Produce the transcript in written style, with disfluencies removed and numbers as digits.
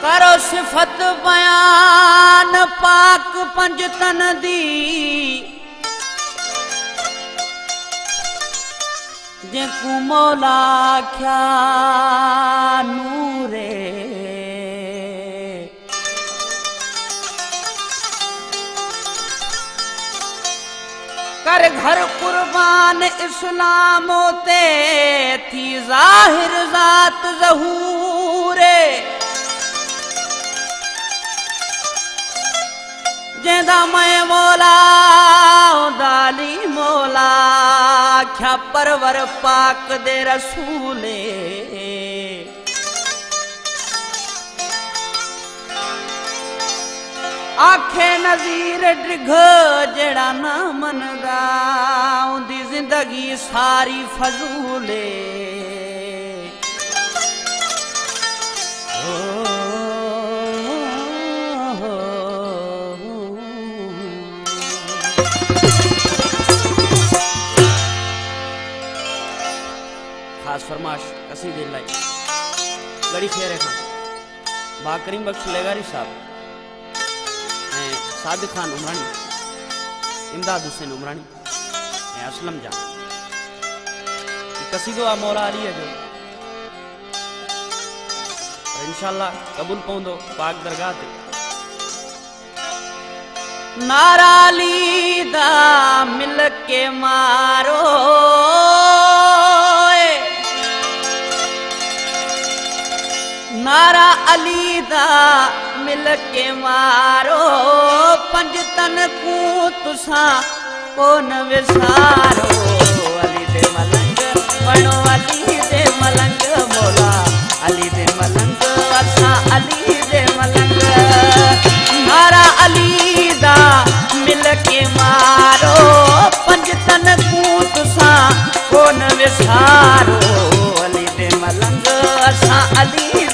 करो सिफत बयान पाक पंजतन दी जेकू मौला क्या नूरे कर घर कुर्बान इस्लाम होते थी जाहिर जात ज़हूरे जेदा मैं मौला दाली मौला क्या परवर पाक दे रसूले आखे नज़ीर ड्रिघ जड़ा ना मनदा उंदी जिंदगी सारी फजूले खास फरमाश कसीदे लाई गड़ी फेरे खान बा करीम बख्श लेगारी साहब सादिक खान उमरानी इमदाद हुसैन उमरानी असलम जा कसीदो आ मौला अली जो इंशाअल्लाह कबूल पौंदो पाक दरगाह ते नारा अली दा मिल के मारो नारा अली दा मिल के मारो पंजतन को तुसा कोन विसारो अली दे मलंग बनो अली दे मलंग मौला अली दे मलंग असा अली दे मलंग नारा अली दा मिल के मारो पंजतन को तुसा कोन विसारो अली दे मलंग असा अली